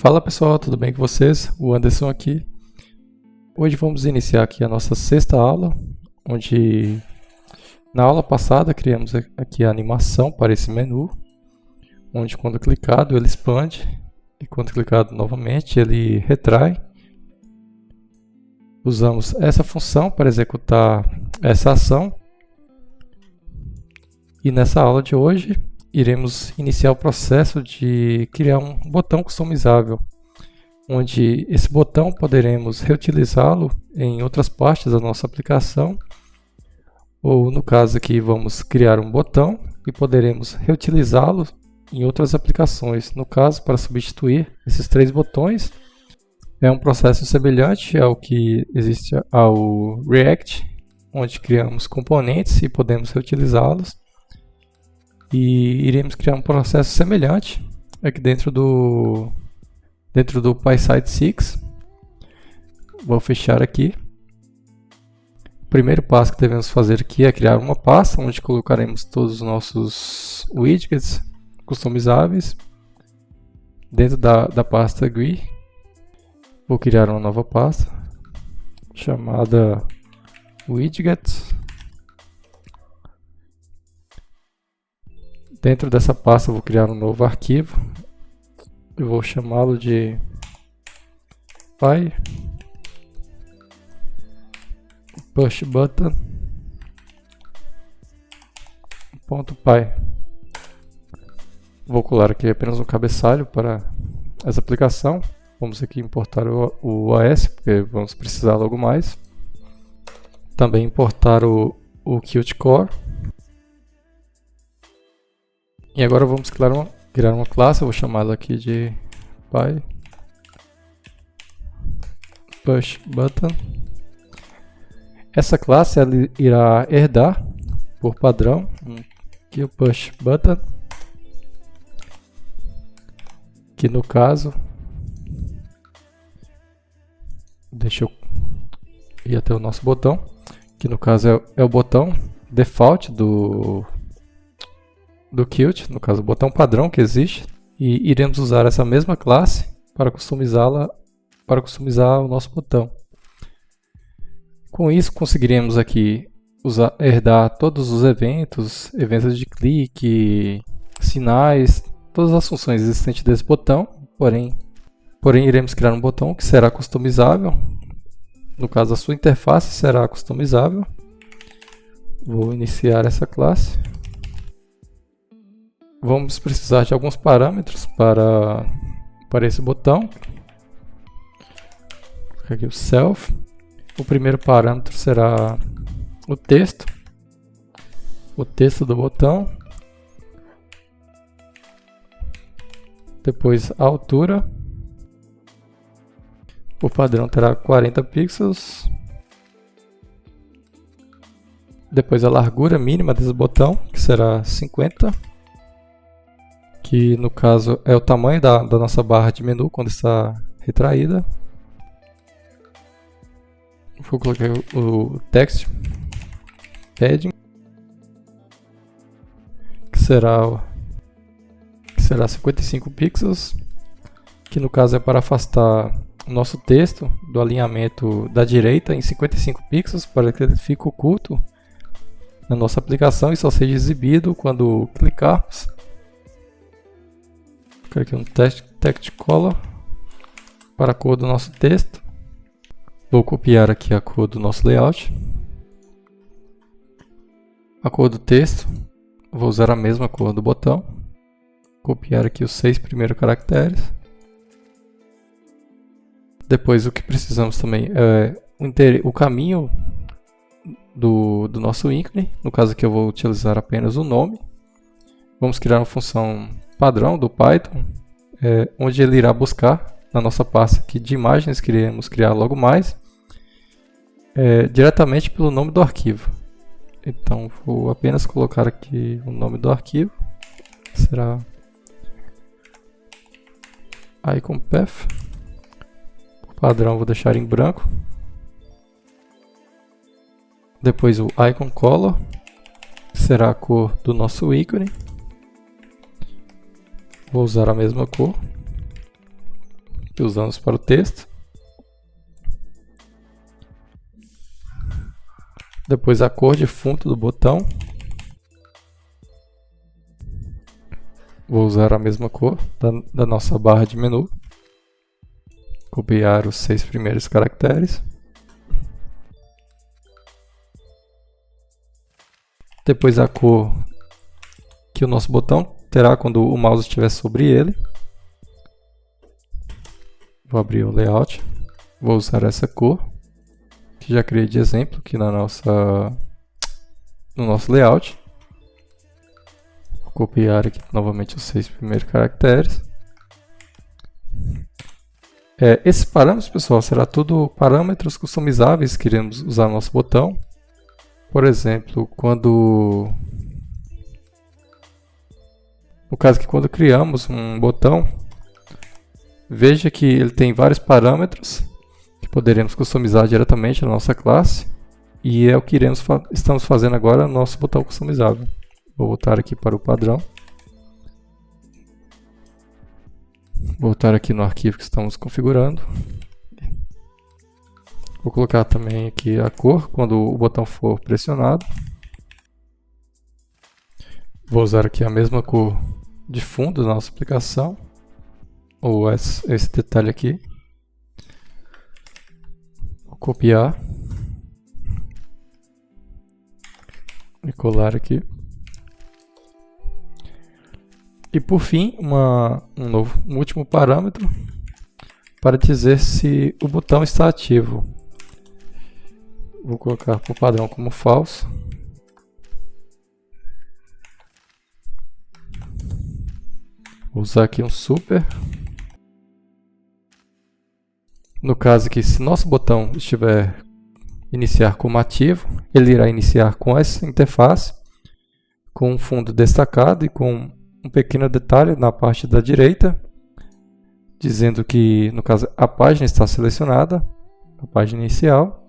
Fala pessoal, tudo bem com vocês? O Anderson aqui. Hoje vamos iniciar aqui a nossa sexta aula, onde na aula passada criamos aqui a animação para esse menu, onde quando clicado ele expande e quando clicado novamente ele retrai. Usamos essa função para executar essa ação e nessa aula de hoje iremos iniciar o processo de criar um botão customizável, onde esse botão poderemos reutilizá-lo em outras partes da nossa aplicação, ou no caso aqui vamos criar um botão e poderemos reutilizá-lo em outras aplicações. No caso, para substituir esses três botões, é um processo semelhante ao que existe ao React, onde criamos componentes e podemos reutilizá-los. E iremos criar um processo semelhante aqui dentro do PySide 6. Vou fechar aqui. O primeiro passo que devemos fazer aqui é criar uma pasta onde colocaremos todos os nossos widgets customizáveis dentro da pasta GUI. Vou criar uma nova pasta chamada widgets. Dentro dessa pasta eu vou criar um novo arquivo. Eu vou chamá-lo de pushButton.py. Vou colar aqui apenas um cabeçalho para essa aplicação. Vamos aqui importar o OS, porque vamos precisar logo mais. Também importar o Qt Core. E agora vamos criar uma classe, eu vou chamá-la aqui de pushButton. Essa classe ela irá herdar por padrão aqui o pushButton, que no caso, deixa eu ir até o nosso botão, que no caso é o botão default do Qt, no caso o botão padrão que existe, e iremos usar essa mesma classe para customizar o nosso botão. Com isso conseguiremos aqui herdar todos os eventos de clique, sinais, todas as funções existentes desse botão, porém iremos criar um botão que será customizável. No caso a sua interface será customizável. Vou iniciar essa classe. Vamos precisar de alguns parâmetros para esse botão. Aqui o self. O primeiro parâmetro será o texto do botão. Depois a altura. O padrão terá 40 pixels. Depois a largura mínima desse botão, que será 50. Que no caso é o tamanho da nossa barra de menu quando está retraída. Vou colocar o text padding, que será 55 pixels, que no caso é para afastar o nosso texto do alinhamento da direita em 55 pixels, para que ele fique oculto na nossa aplicação e só seja exibido quando clicarmos. Aqui um text color para a cor do nosso texto. Vou copiar aqui a cor do nosso layout. A cor do texto, vou usar a mesma cor do botão. Copiar aqui os 6 primeiros caracteres. Depois o que precisamos também é o caminho do nosso ícone. No caso aqui eu vou utilizar apenas o nome. Vamos criar uma função padrão do Python, onde ele irá buscar na nossa pasta aqui de imagens que iremos criar logo mais, diretamente pelo nome do arquivo. Então vou apenas colocar aqui o nome do arquivo, que será iconpath. O padrão vou deixar em branco. Depois o icon color, que será a cor do nosso ícone. Vou usar a mesma cor. que usamos para o texto. Depois a cor de fundo do botão. Vou usar a mesma cor da nossa barra de menu. Copiar os 6 primeiros caracteres. Depois a cor que o nosso botão terá quando o mouse estiver sobre ele. Vou abrir o layout. Vou usar essa cor, que já criei de exemplo aqui no nosso layout. Vou copiar aqui novamente os 6 primeiros caracteres. Esses parâmetros, pessoal, será tudo parâmetros customizáveis que iremos usar no nosso botão. Por exemplo, no caso que quando criamos um botão, veja que ele tem vários parâmetros que poderemos customizar diretamente na nossa classe, e é o que estamos fazendo agora no nosso botão customizável. Vou voltar aqui para o padrão. Voltar aqui no arquivo que estamos configurando. Vou colocar também aqui a cor quando o botão for pressionado. Vou usar aqui a mesma cor de fundo da nossa aplicação, ou esse detalhe aqui. Vou copiar e colar aqui. E por fim, um último parâmetro para dizer se o botão está ativo. Vou colocar por padrão como falso. Vou usar aqui um super. No caso aqui, se nosso botão estiver iniciar como ativo, ele irá iniciar com essa interface, com um fundo destacado e com um pequeno detalhe na parte da direita, dizendo que, no caso, a página está selecionada, a página inicial.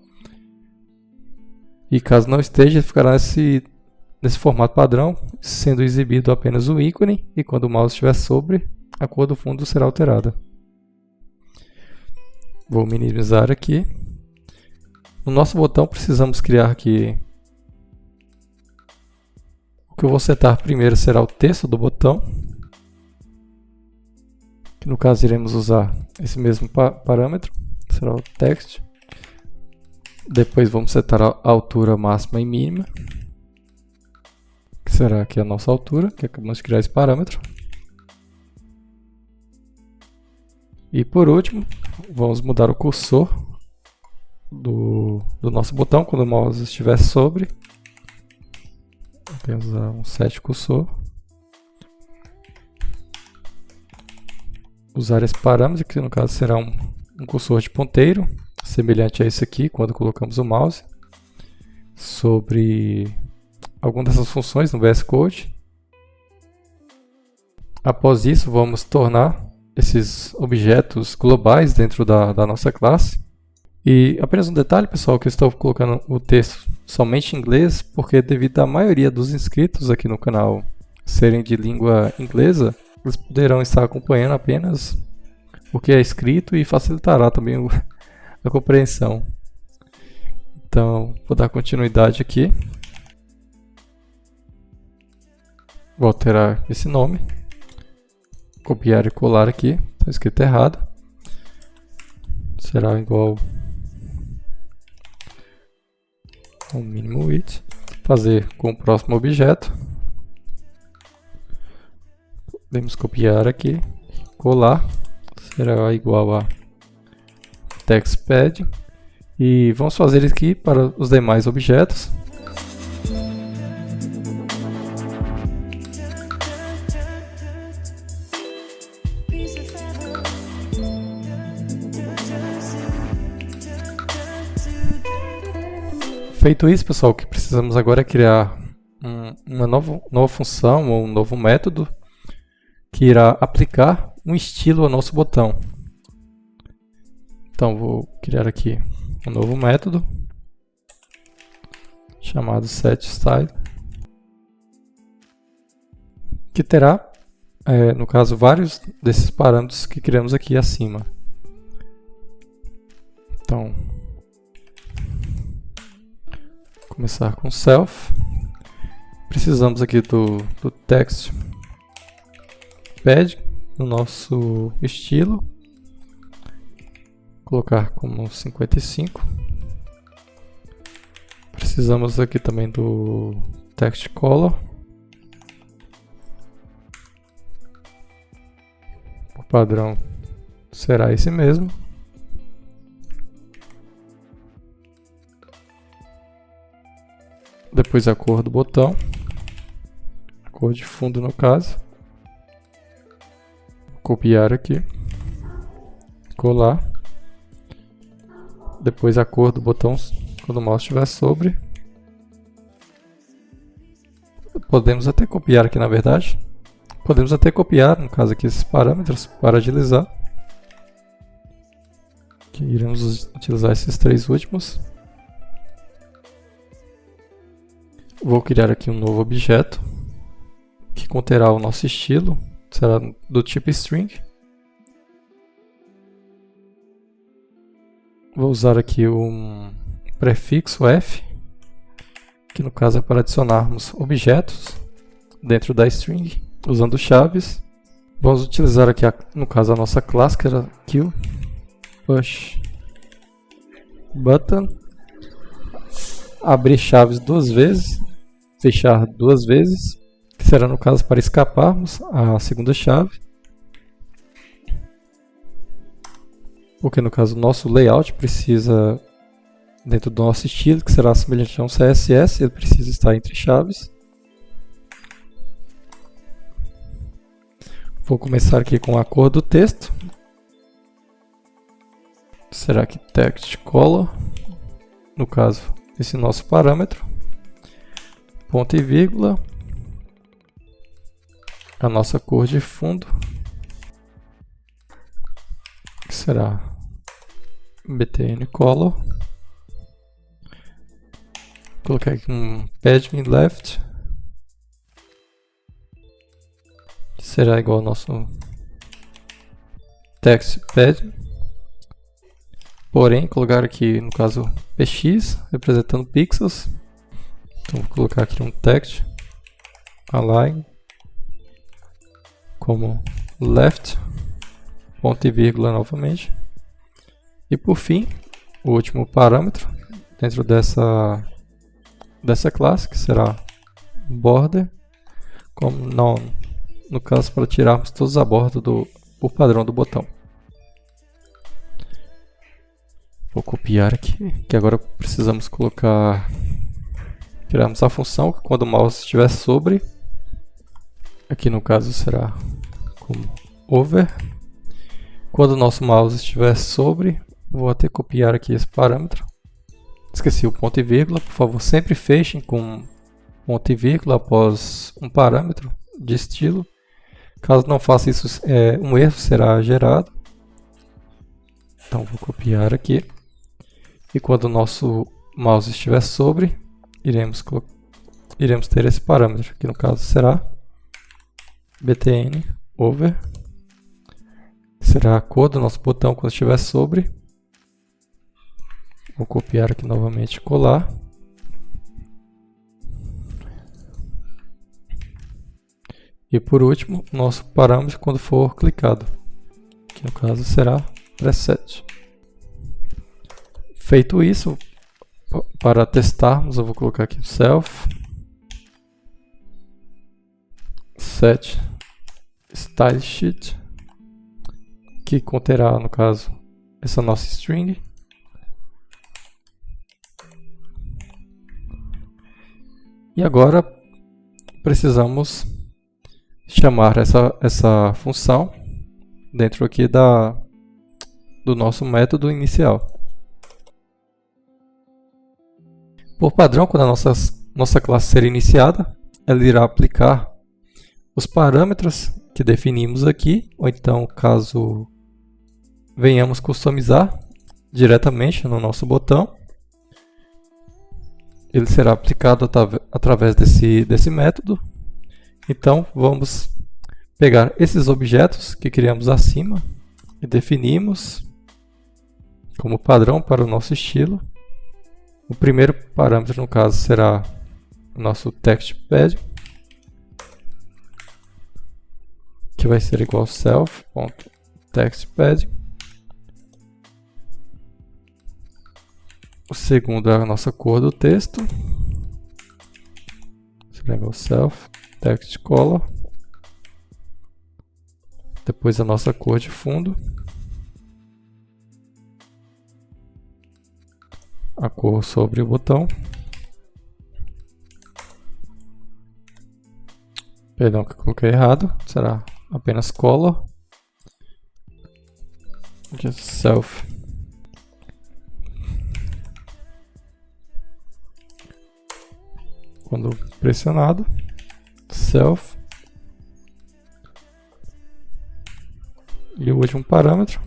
E caso não esteja, ficará nesse formato padrão, sendo exibido apenas o ícone, e quando o mouse estiver sobre, a cor do fundo será alterada. Vou minimizar aqui. No nosso botão precisamos criar aqui. O que eu vou setar primeiro será o texto do botão, que no caso iremos usar esse mesmo parâmetro, será o text. Depois vamos setar a altura máxima e mínima, que será aqui a nossa altura, que acabamos de criar esse parâmetro. E por último, vamos mudar o cursor do nosso botão quando o mouse estiver sobre. Vamos usar um set cursor. Usar esse parâmetro, que no caso será um cursor de ponteiro, semelhante a esse aqui, quando colocamos o mouse sobre alguma dessas funções no VS Code. Após isso, vamos tornar esses objetos globais dentro da nossa classe. E apenas um detalhe, pessoal, que eu estou colocando o texto somente em inglês, porque devido à maioria dos inscritos aqui no canal serem de língua inglesa, eles poderão estar acompanhando apenas o que é escrito e facilitará também a compreensão. Então, vou dar continuidade aqui. Vou alterar esse nome. Copiar e colar aqui. Está escrito errado. Será igual ao mínimo width. Fazer com o próximo objeto. Podemos copiar aqui. Colar. Será igual a textpad. E vamos fazer isso aqui para os demais objetos. Feito isso, pessoal, o que precisamos agora é criar uma nova função ou um novo método que irá aplicar um estilo ao nosso botão. Então, vou criar aqui um novo método chamado setStyle, que terá, no caso, vários desses parâmetros que criamos aqui acima. Então, começar com self. Precisamos aqui do text pad no nosso estilo. Colocar como 55. Precisamos aqui também do text color. O padrão será esse mesmo. Depois a cor do botão, a cor de fundo no caso. Copiar aqui, colar. Depois a cor do botão quando o mouse estiver sobre. Podemos até copiar aqui, na verdade. Podemos até copiar, no caso aqui, esses parâmetros para agilizar. Aqui, iremos utilizar esses 3 últimos. Vou criar aqui um novo objeto que conterá o nosso estilo, será do tipo string. Vou usar aqui um prefixo f, que no caso é para adicionarmos objetos dentro da string, usando chaves. Vamos utilizar aqui, no caso, a nossa classe, que era queue push button. Abrir chaves 2 vezes, fechar 2 vezes, que será no caso para escaparmos a segunda chave. Porque no caso o nosso layout precisa, dentro do nosso estilo, que será semelhante a um CSS, ele precisa estar entre chaves. Vou começar aqui com a cor do texto. Será que text color, no caso esse nosso parâmetro, ponto e vírgula, a nossa cor de fundo, que será btn color. Colocar aqui um padding left, que será igual ao nosso text padding. Porém, colocar aqui, no caso, px, representando pixels. Então, vou colocar aqui um text align como left, ponto e vírgula novamente. E por fim, o último parâmetro dentro dessa classe, que será border, como none, no caso, para tirarmos todos a borda por padrão do botão. Vou copiar aqui, que agora precisamos criarmos a função que quando o mouse estiver sobre, aqui no caso será como over. Quando o nosso mouse estiver sobre, vou até copiar aqui esse parâmetro. Esqueci o ponto e vírgula, por favor, sempre fechem com ponto e vírgula após um parâmetro de estilo. Caso não faça isso, um erro será gerado. Então vou copiar aqui. E quando o nosso mouse estiver sobre, iremos ter esse parâmetro, que no caso será btn over, que será a cor do nosso botão quando estiver sobre. Vou copiar aqui novamente e colar. E por último, nosso parâmetro quando for clicado, que no caso será preset. Feito isso, para testarmos, eu vou colocar aqui self set style sheet, que conterá, no caso, essa nossa string. E agora precisamos chamar essa função dentro aqui do nosso método inicial. Por padrão, quando a nossa classe ser iniciada, ela irá aplicar os parâmetros que definimos aqui, ou então, caso venhamos customizar diretamente no nosso botão, ele será aplicado através desse método. Então, vamos pegar esses objetos que criamos acima e definimos como padrão para o nosso estilo. O primeiro parâmetro, no caso, será o nosso text padding, que vai ser igual a self.textPadding. O segundo é a nossa cor do texto, será igual a self.textColor. Depois a nossa cor de fundo, a cor sobre o botão. Perdão que eu coloquei errado, será apenas color. Just self. Quando pressionado, self. E o último parâmetro.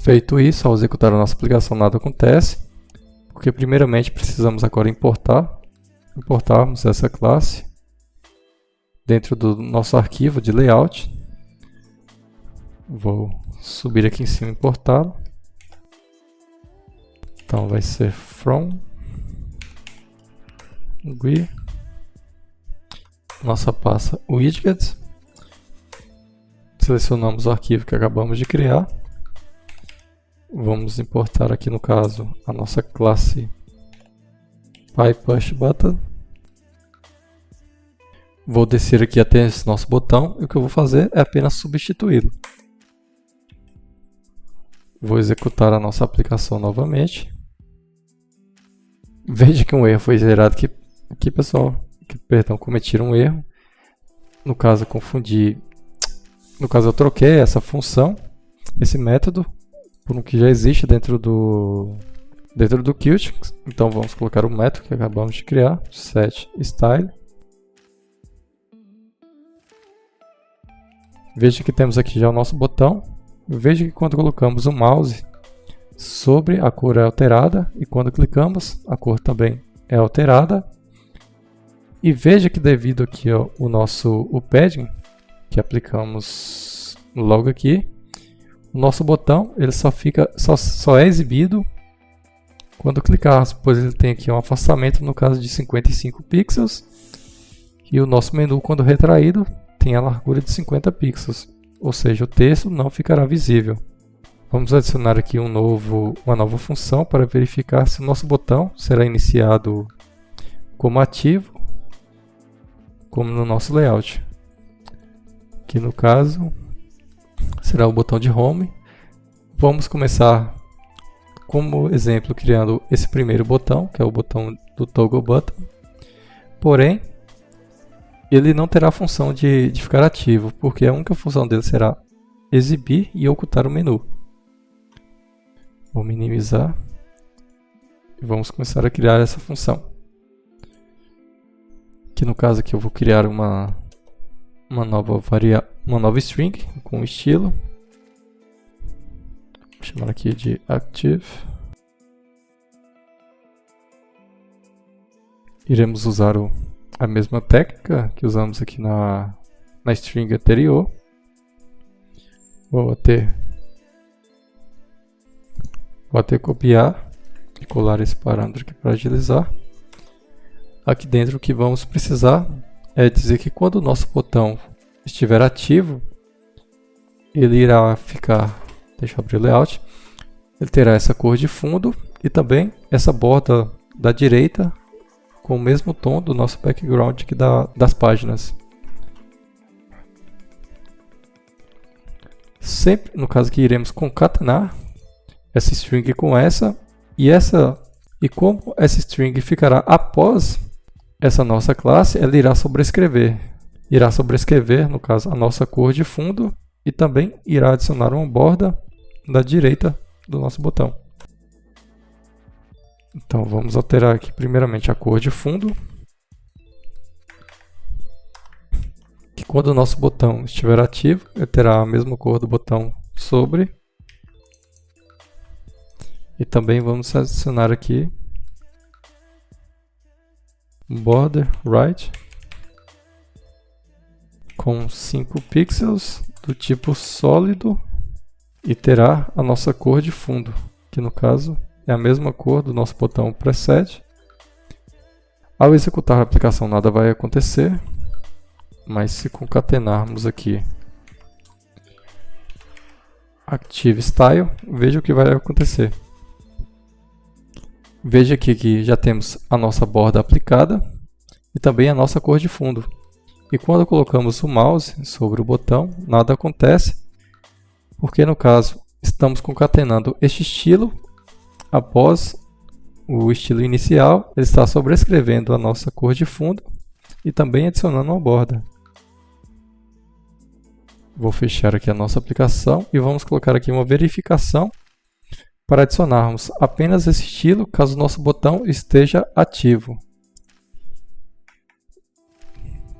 Feito isso, ao executar a nossa aplicação nada acontece, porque primeiramente precisamos agora importarmos essa classe dentro do nosso arquivo de layout. Vou subir aqui em cima e importá-lo. Então vai ser from GUI, nossa pasta widgets. Selecionamos o arquivo que acabamos de criar. Vamos importar aqui no caso a nossa classe PyPushButton. Vou descer aqui até esse nosso botão e o que eu vou fazer é apenas substituí-lo. Vou executar a nossa aplicação novamente. Veja que um erro foi gerado aqui pessoal, cometi um erro. No caso eu troquei essa função, esse método, por um que já existe dentro do Qt. Então vamos colocar o método que acabamos de criar, setStyle. Veja que temos aqui já o nosso botão. Veja que quando colocamos o mouse sobre, a cor é alterada, e quando clicamos, a cor também é alterada. E veja que devido aqui o padding que aplicamos logo aqui, o nosso botão ele só é exibido quando clicarmos, pois ele tem aqui um afastamento no caso de 55 pixels, e o nosso menu, quando retraído, tem a largura de 50 pixels, ou seja, o texto não ficará visível. Vamos adicionar aqui uma nova função para verificar se o nosso botão será iniciado como ativo, como no nosso layout. Aqui no caso será o botão de Home. Vamos começar como exemplo criando esse primeiro botão, que é o botão do Toggle Button. Porém, ele não terá a função de ficar ativo, porque a única função dele será exibir e ocultar o menu. Vou minimizar e vamos começar a criar essa função. Que no caso aqui eu vou criar uma nova string com estilo. Vou chamar aqui de active. Iremos usar a mesma técnica que usamos aqui na string anterior. Vou até copiar e colar esse parâmetro aqui para agilizar. Aqui dentro o que vamos precisar é dizer que quando o nosso botão estiver ativo, ele irá ficar, deixa eu abrir o layout, ele terá essa cor de fundo e também essa borda da direita com o mesmo tom do nosso background aqui das páginas. Sempre, no caso que iremos concatenar essa string com essa, e como essa string ficará após essa nossa classe, ela irá sobrescrever, no caso, a nossa cor de fundo, e também irá adicionar uma borda da direita do nosso botão. Então vamos alterar aqui primeiramente a cor de fundo, que quando o nosso botão estiver ativo, ele terá a mesma cor do botão sobre. E também vamos adicionar aqui border right com 5 pixels do tipo sólido e terá a nossa cor de fundo, que no caso é a mesma cor do nosso botão preset. Ao executar a aplicação nada vai acontecer, mas se concatenarmos aqui Active Style, veja o que vai acontecer. Veja aqui que já temos a nossa borda aplicada e também a nossa cor de fundo. E quando colocamos o mouse sobre o botão, nada acontece, porque no caso estamos concatenando este estilo após o estilo inicial, ele está sobrescrevendo a nossa cor de fundo e também adicionando uma borda. Vou fechar aqui a nossa aplicação e vamos colocar aqui uma verificação para adicionarmos apenas esse estilo caso o nosso botão esteja ativo.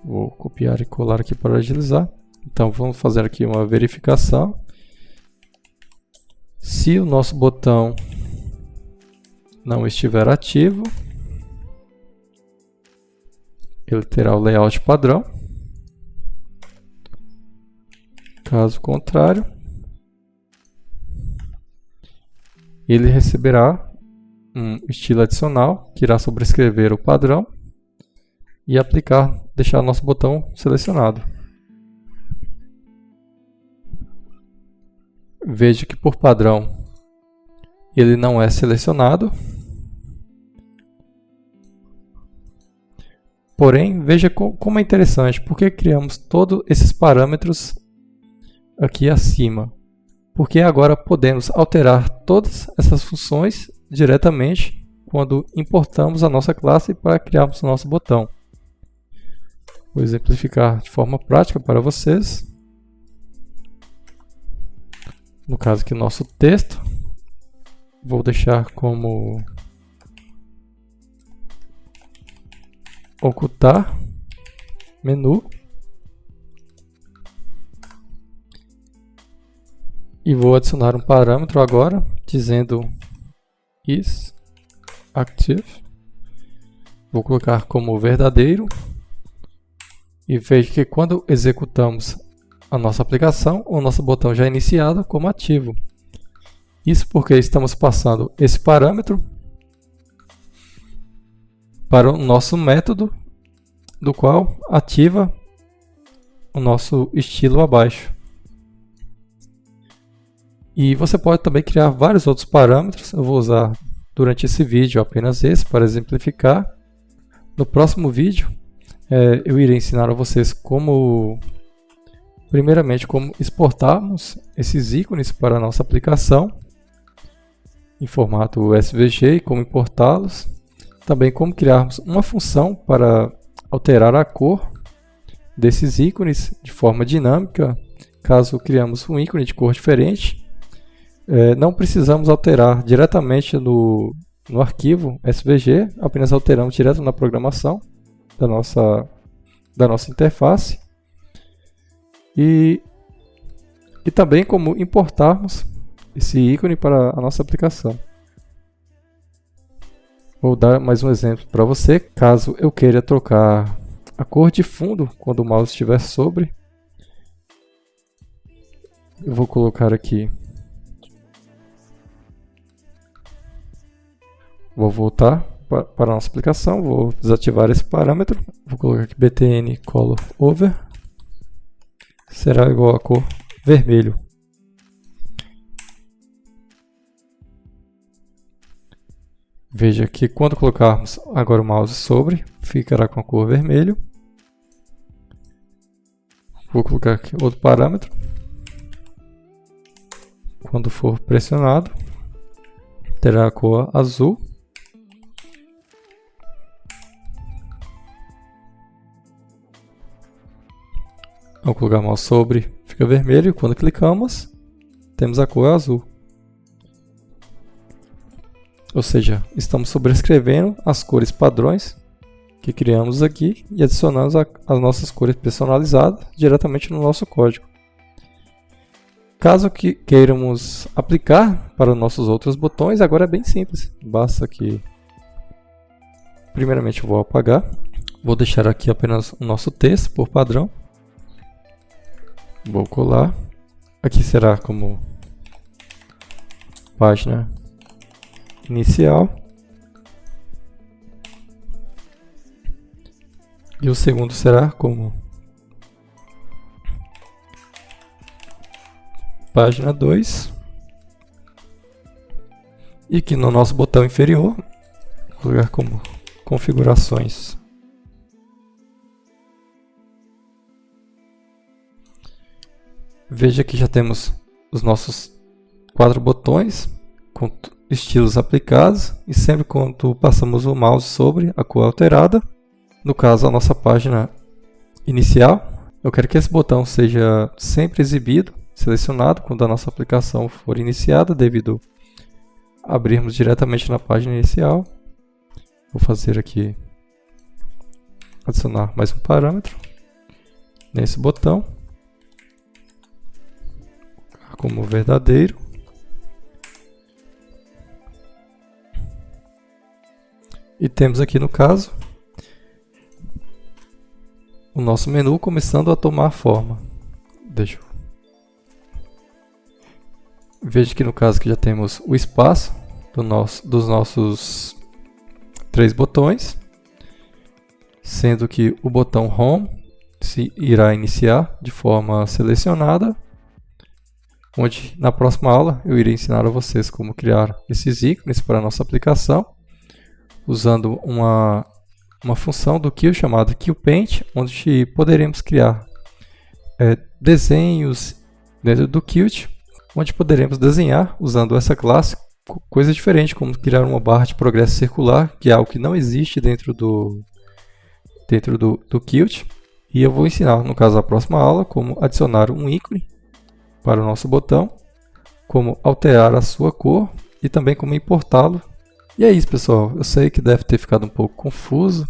Vou copiar e colar aqui para agilizar. Então vamos fazer aqui uma verificação. Se o nosso botão não estiver ativo, ele terá o layout padrão. Caso contrário, ele receberá um estilo adicional que irá sobrescrever o padrão e deixar nosso botão selecionado. Veja que por padrão ele não é selecionado. Porém, veja como é interessante, porque criamos todos esses parâmetros aqui acima. Porque agora podemos alterar todas essas funções diretamente quando importamos a nossa classe para criarmos o nosso botão. Vou exemplificar de forma prática para vocês. No caso aqui, nosso texto, vou deixar como ocultar menu e vou adicionar um parâmetro agora dizendo is active. Vou colocar como verdadeiro e veja que quando executamos a nossa aplicação, o nosso botão já é iniciado como ativo. Isso porque estamos passando esse parâmetro para o nosso método, do qual ativa o nosso estilo abaixo. E você pode também criar vários outros parâmetros. Eu vou usar durante esse vídeo apenas esse para exemplificar. No próximo vídeo eu irei ensinar a vocês primeiramente como exportarmos esses ícones para a nossa aplicação em formato SVG e como importá-los. Também como criarmos uma função para alterar a cor desses ícones de forma dinâmica. Caso criamos um ícone de cor diferente, não precisamos alterar diretamente no arquivo SVG, apenas alteramos direto na programação da nossa interface. E também como importarmos esse ícone para a nossa aplicação. Vou dar mais um exemplo para você. Caso eu queira trocar a cor de fundo quando o mouse estiver sobre, eu vou colocar aqui. Vou voltar para a nossa aplicação, vou desativar esse parâmetro, vou colocar aqui btn color over, será igual a cor vermelho. Veja que quando colocarmos agora o mouse sobre, ficará com a cor vermelho. Vou colocar aqui outro parâmetro. Quando for pressionado, terá a cor azul. Ao colocar o mouse sobre, fica vermelho. Quando clicamos, temos a cor azul. Ou seja, estamos sobrescrevendo as cores padrões que criamos aqui e adicionamos as nossas cores personalizadas diretamente no nosso código. Caso queiramos aplicar para os nossos outros botões, agora é bem simples. Basta que, primeiramente, eu vou apagar. Vou deixar aqui apenas o nosso texto por padrão. Vou colar. Aqui será como página inicial. E o segundo será como página 2. E aqui no nosso botão inferior, vou colocar como configurações. Veja que já temos os nossos 4 botões com estilos aplicados e sempre quando passamos o mouse sobre a cor alterada, no caso a nossa página inicial, eu quero que esse botão seja sempre exibido, selecionado quando a nossa aplicação for iniciada, devido a abrirmos diretamente na página inicial. Vou fazer aqui, adicionar mais um parâmetro nesse botão, como verdadeiro. E temos aqui no caso o nosso menu começando a tomar forma. Veja que no caso que já temos o espaço dos nossos 3 botões, sendo que o botão Home se irá iniciar de forma selecionada, onde na próxima aula eu irei ensinar a vocês como criar esses ícones para a nossa aplicação, usando uma função do Qt chamada QPaint, onde poderemos criar desenhos dentro do Qt, onde poderemos desenhar usando essa classe coisas diferentes, como criar uma barra de progresso circular, que é algo que não existe dentro do Qt. E eu vou ensinar, no caso da próxima aula, como adicionar um ícone para o nosso botão, como alterar a sua cor e também como importá-lo. E é isso, pessoal. Eu sei que deve ter ficado um pouco confuso,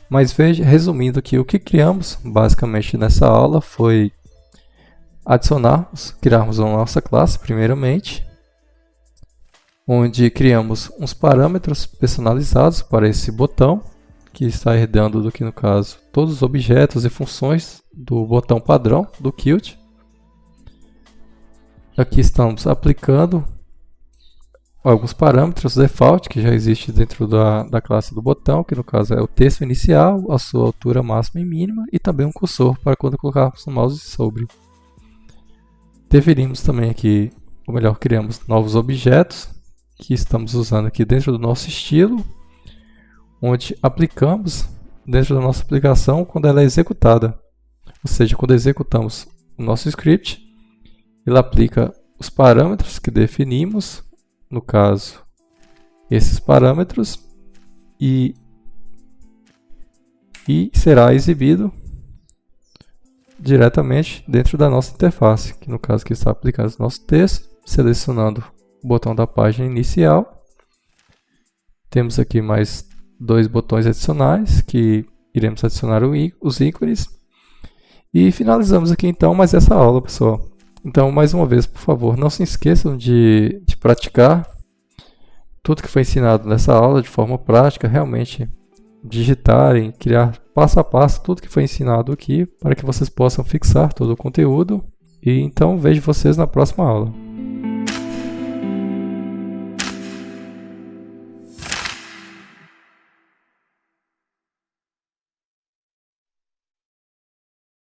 mas veja, resumindo aqui, o que criamos basicamente nessa aula foi criarmos a nossa classe primeiramente, onde criamos uns parâmetros personalizados para esse botão, que está herdando do que no caso todos os objetos e funções do botão padrão do Qt. Aqui estamos aplicando alguns parâmetros default que já existe dentro da classe do botão, que no caso é o texto inicial, a sua altura máxima e mínima e também um cursor para quando colocarmos o mouse sobre. Deveríamos também aqui, ou melhor, criamos novos objetos que estamos usando aqui dentro do nosso estilo, onde aplicamos dentro da nossa aplicação quando ela é executada. Ou seja, quando executamos o nosso script, ele aplica os parâmetros que definimos, no caso, esses parâmetros, e será exibido diretamente dentro da nossa interface, que no caso que está aplicado o nosso texto, selecionando o botão da página inicial. Temos aqui mais 2 botões adicionais, que iremos adicionar os ícones. E finalizamos aqui então mais essa aula, pessoal. Então, mais uma vez, por favor, não se esqueçam de praticar tudo que foi ensinado nessa aula de forma prática, realmente digitarem, criar passo a passo tudo que foi ensinado aqui, para que vocês possam fixar todo o conteúdo. E então vejo vocês na próxima aula.